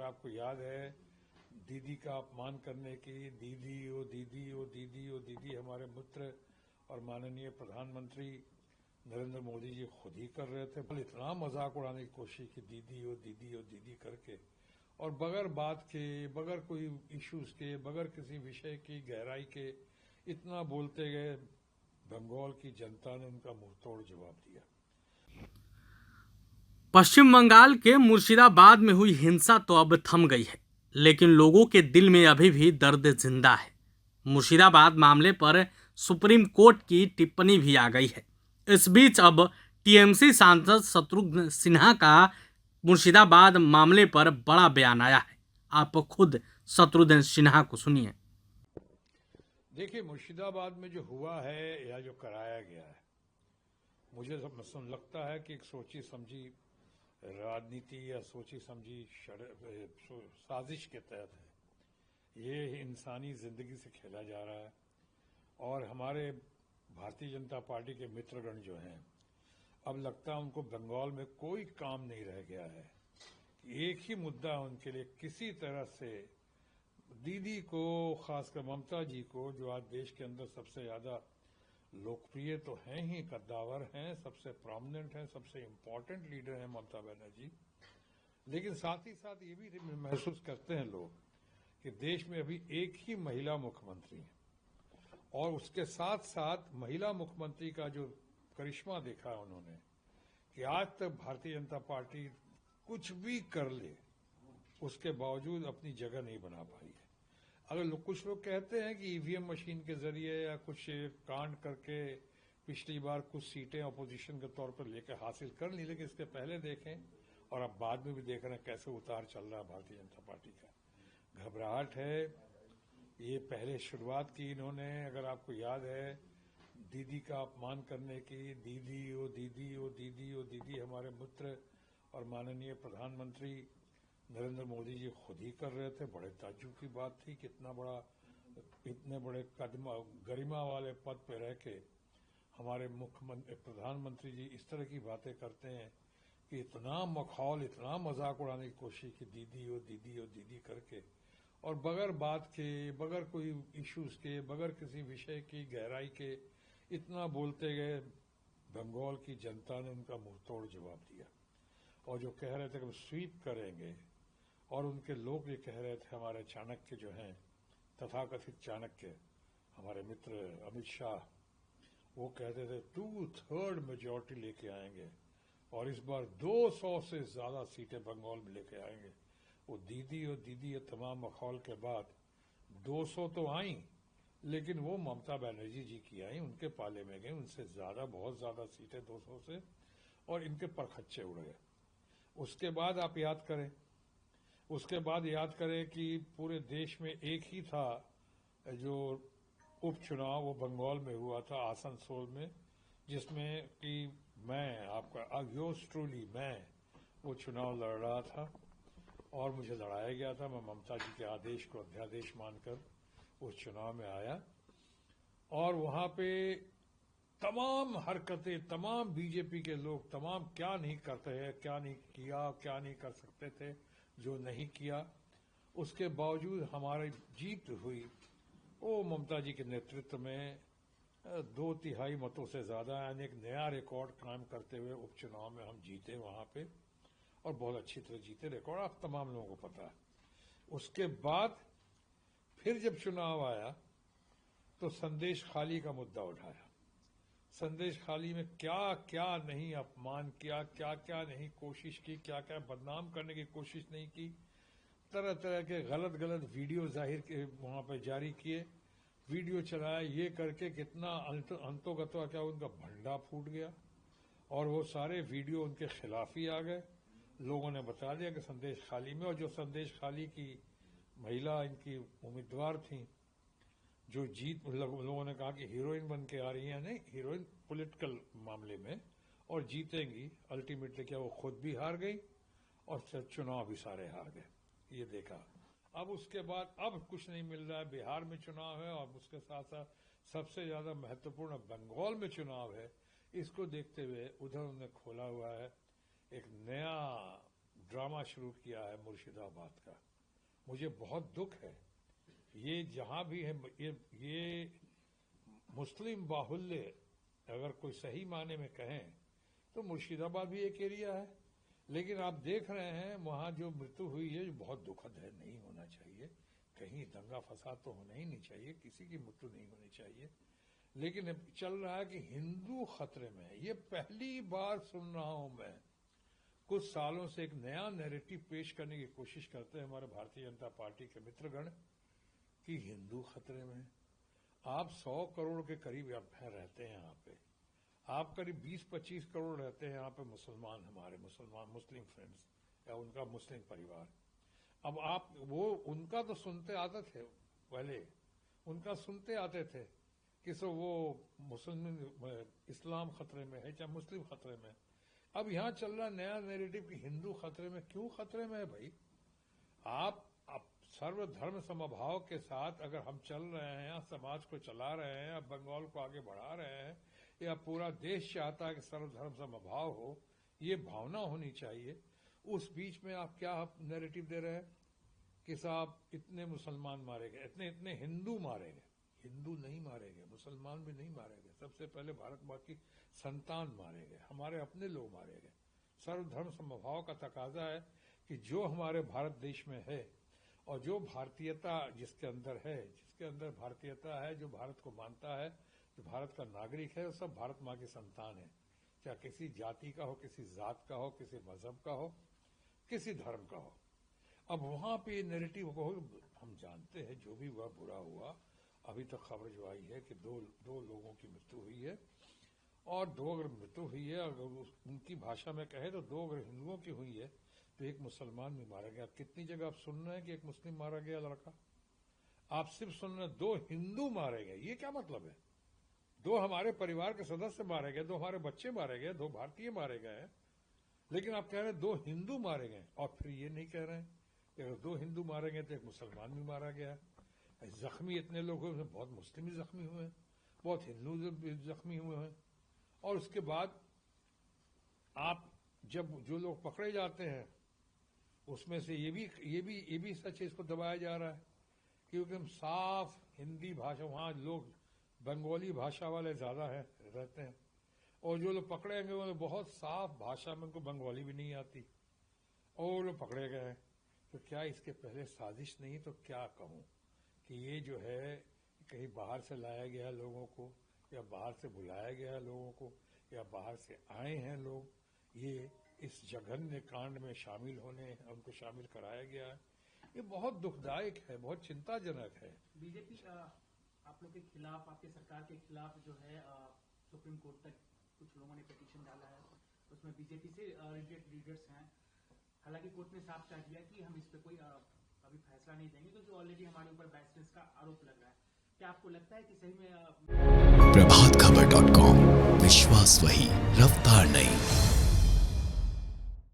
आपको याद है दीदी का अपमान करने की, दीदी ओ दीदी ओ दीदी ओ दीदी हमारे मित्र और माननीय प्रधानमंत्री नरेंद्र मोदी जी खुद ही कर रहे थे। इतना मजाक उड़ाने की कोशिश की दीदी ओ दीदी ओ दीदी करके, और बगैर बात के, बगैर कोई इश्यूज के, बगैर किसी विषय की गहराई के इतना बोलते गए। बंगाल की जनता ने उनका मुंहतोड़ जवाब दिया। पश्चिम बंगाल के मुर्शिदाबाद में हुई हिंसा तो अब थम गई है, लेकिन लोगों के दिल में अभी भी दर्द जिंदा है। मुर्शिदाबाद मामले पर सुप्रीम कोर्ट की टिप्पणी भी आ गई है। इस बीच अब टीएमसी सांसद शत्रुघ्न सिन्हा का मुर्शिदाबाद मामले पर बड़ा बयान आया है। आप खुद शत्रुघ्न सिन्हा को सुनिए। देखिए, मुर्शिदाबाद में जो हुआ है या जो कराया गया है, मुझे लगता है कि एक सोची समझी राजनीति या सोची समझी साजिश के तहत है। ये इंसानी जिंदगी से खेला जा रहा है और हमारे भारतीय जनता पार्टी के मित्रगण जो हैं, अब लगता है उनको बंगाल में कोई काम नहीं रह गया है। एक ही मुद्दा है उनके लिए, किसी तरह से दीदी को, खासकर ममता जी को, जो आज देश के अंदर सबसे ज्यादा लोकप्रिय तो हैं ही, कद्दावर हैं, सबसे प्रोमिनेंट हैं, सबसे इम्पोर्टेंट लीडर हैं ममता बनर्जी, लेकिन साथ ही साथ ये भी महसूस करते हैं लोग कि देश में अभी एक ही महिला मुख्यमंत्री है और उसके साथ साथ महिला मुख्यमंत्री का जो करिश्मा देखा है उन्होंने, कि आज तक भारतीय जनता पार्टी कुछ भी कर ले उसके बावजूद अपनी जगह नहीं बना पाई है। अगर कुछ लोग कहते हैं कि ईवीएम मशीन के जरिए या कुछ कांड करके पिछली बार कुछ सीटें अपोजिशन के तौर पर लेकर हासिल कर ली, लेकिन इसके पहले देखें और अब बाद में भी देख रहे हैं कैसे उतार चल रहा है भारतीय जनता पार्टी का। घबराहट है। ये पहले शुरुआत की इन्होंने, अगर आपको याद है, दीदी का अपमान करने की, दीदी ओ दीदी ओ दीदी ओ दीदी हमारे मित्र और माननीय प्रधानमंत्री नरेंद्र मोदी जी खुद ही कर रहे थे। बड़े ताज्जुब की बात थी कि इतने बड़े गरिमा वाले पद पे रह के हमारे मुख्यमंत्री प्रधानमंत्री जी इस तरह की बातें करते हैं कि इतना मखौल, इतना मजाक उड़ाने की कोशिश की दीदी ओ दीदी करके, और बगैर बात के, बगैर कोई इश्यूज के, बगैर किसी विषय की गहराई के इतना बोलते गए। बंगाल की जनता ने उनका मुंहतोड़ जवाब दिया और जो कह रहे थे कि स्वीप करेंगे, और उनके लोग ये कह रहे थे, हमारे चाणक्य जो हैं, तथाकथित चाणक्य हमारे मित्र अमित शाह, वो कहते थे 2/3 मेजॉरिटी लेके आएंगे और इस बार 200 से ज्यादा सीटें बंगाल में लेके आएंगे। वो दीदी और दीदी ये तमाम मखौल के बाद 200 तो आई, लेकिन वो ममता बनर्जी जी की आई, उनके पाले में गई, उनसे ज्यादा, बहुत ज्यादा सीटें 200 से, और इनके परखच्चे उड़ गए। उसके बाद आप याद करें, कि पूरे देश में एक ही था जो उपचुनाव वो बंगाल में हुआ था, आसनसोल में, जिसमें कि मैं वो चुनाव लड़ रहा था और मुझे लड़ाया गया था। मैं ममता जी के आदेश को अध्यादेश मानकर उस चुनाव में आया और वहां पे तमाम हरकतें, तमाम बीजेपी के लोग, तमाम क्या नहीं करते हैं, क्या नहीं किया, क्या नहीं कर सकते थे, जो नहीं किया, उसके बावजूद हमारी जीत हुई। वो ममता जी के नेतृत्व में 2/3 मतों से ज्यादा, यानी एक नया रिकॉर्ड कायम करते हुए उपचुनाव में हम जीते वहां पे, और बहुत अच्छी तरह जीते। रिकॉर्ड आप तमाम लोगों को पता है। उसके बाद फिर जब चुनाव आया तो संदेश खाली का मुद्दा उठाया। संदेश खाली में क्या क्या नहीं अपमान किया, क्या क्या नहीं कोशिश की, क्या क्या बदनाम करने की कोशिश नहीं की, तरह तरह के गलत वीडियो जाहिर के वहां पर जारी किए, वीडियो चलाया, ये करके कितना अंतोगत्वा क्या उनका भंडा फूट गया और वो सारे वीडियो उनके खिलाफ ही आ गए। लोगों ने बता दिया कि संदेश खाली में, और जो संदेश खाली की महिला इनकी उम्मीदवार थी, जो जीत, लोगों ने कहा कि हीरोइन बन के आ रही है, नहीं हीरोइन पॉलिटिकल मामले में, और जीतेंगी। अल्टीमेटली क्या वो खुद भी हार गई और चुनाव भी सारे हार गए। ये देखा। अब उसके बाद अब कुछ नहीं मिल रहा है। बिहार में चुनाव है और उसके साथ साथ सबसे ज्यादा महत्वपूर्ण बंगाल में चुनाव है। इसको देखते हुए उधर उन्होंने खोला हुआ है एक नया ड्रामा शुरू किया है मुर्शिदाबाद का। मुझे बहुत दुख है। ये जहां भी है ये मुस्लिम बाहुल्य अगर कोई सही माने में कहें तो मुर्शिदाबाद भी एक एरिया है, लेकिन आप देख रहे हैं वहां जो मृत्यु हुई है जो बहुत दुखद है, नहीं होना चाहिए। कहीं दंगा फसाद तो होना ही नहीं चाहिए, किसी की मृत्यु नहीं होनी चाहिए। लेकिन चल रहा है कि हिंदू खतरे में है। ये पहली बार सुन रहा हूं मैं। कुछ सालों से एक नया नैरेटिव पेश करने की कोशिश करते हैं हमारे भारतीय जनता पार्टी के मित्रगण कि हिंदू खतरे में। आप 100 करोड़ के करीब रहते हैं यहाँ पे, आप करीब 20-25 करोड़ रहते हैं यहाँ पे मुसलमान, हमारे मुस्लिम फ्रेंड्स या उनका मुस्लिम परिवार। अब आप वो उनका तो सुनते आते थे, पहले उनका सुनते आते थे कि सो वो मुस्लिम इस्लाम खतरे में है चाहे मुस्लिम खतरे में। अब यहाँ चल रहा नया नैरेटिव कि हिंदू खतरे में। क्यों खतरे में है भाई? आप सर्वधर्म समभाव के साथ अगर हम चल रहे हैं, समाज को चला रहे हैं, अब बंगाल को आगे बढ़ा रहे हैं, या पूरा देश चाहता है कि सर्वधर्म समभाव हो, ये भावना होनी चाहिए। उस बीच में आप क्या नैरेटिव दे रहे हैं कि साहब इतने मुसलमान मारे गए, इतने हिंदू मारे गए। हिंदू नहीं मारे गए, मुसलमान भी नहीं मारे गए। सबसे पहले भारत माँ की संतान मारे गए, हमारे अपने लोग मारे गए। सर्वधर्म समभाव का तकाजा है कि जो हमारे भारत देश में है और जो भारतीयता जिसके अंदर है, जिसके अंदर भारतीयता है, जो भारत को मानता है, जो भारत का नागरिक है, वो सब भारत माँ की संतान है। चाहे किसी जाति का हो, किसी जात का हो, किसी मजहब का हो, किसी धर्म का हो। अब वहां पे नैरेटिव को हम जानते हैं जो भी हुआ बुरा हुआ। अभी तक खबर जो आई है कि दो लोगों की मृत्यु हुई है, और 2 अगर मृत्यु हुई है, अगर उनकी भाषा में कहे तो 2 अगर हिंदुओं की हुई है तो एक मुसलमान भी मारा गया। कितनी जगह आप सुन रहे हैं कि एक मुस्लिम मारा गया लड़का? आप सिर्फ सुन रहे हैं 2 हिंदू मारे गए। ये क्या मतलब है? 2 हमारे परिवार के सदस्य मारे गए, 2 हमारे बच्चे मारे गए, 2 भारतीय मारे गए हैं, लेकिन आप कह रहे हैं 2 हिंदू मारे गए, और फिर ये नहीं कह रहे हैं कि अगर 2 हिंदू मारे गए तो एक मुसलमान भी मारा गया। जख्मी इतने लोग हुए, बहुत मुस्लिम भी जख्मी हुए हैं, बहुत हिंदू जख्मी हुए हैं। और उसके बाद आप जब जो लोग पकड़े जाते हैं उसमें से ये भी सच है, इसको दबाया जा रहा है क्योंकि हम साफ हिंदी भाषा, वहां लोग बंगाली भाषा वाले ज्यादा रहते हैं, और जो लोग पकड़े गए वो बहुत साफ भाषा में, उनको बंगाली भी नहीं आती, और लोग पकड़े गए हैं। तो क्या इसके पहले साजिश नहीं? तो क्या कहूं कि ये जो है कहीं बाहर से लाया गया लोगों को, या बाहर से बुलाया गया लोगों को, या बाहर से आए हैं लोग, ये इस जघन्य कांड में शामिल होने, उनको शामिल कराया गया है। ये बहुत दुखदायक है, बहुत चिंताजनक है। बीजेपी आप लोग के खिलाफ, आपके सरकार के खिलाफ जो है सुप्रीम कोर्ट तक कुछ लोगों ने पिटीशन डाला है, उसमें बीजेपी से रिलेटेड लीडर्स हैं। हालांकि कोर्ट ने साफ कह दिया कि हम इस पे कोई अभी फैसला नहीं देंगे, क्योंकि ऑलरेडी हमारे ऊपर बैलेंस का आरोप लग रहा है। क्या आपको लगता है कि सही में प्रभातखबर.com, विश्वास वही, रफ्तार नहीं।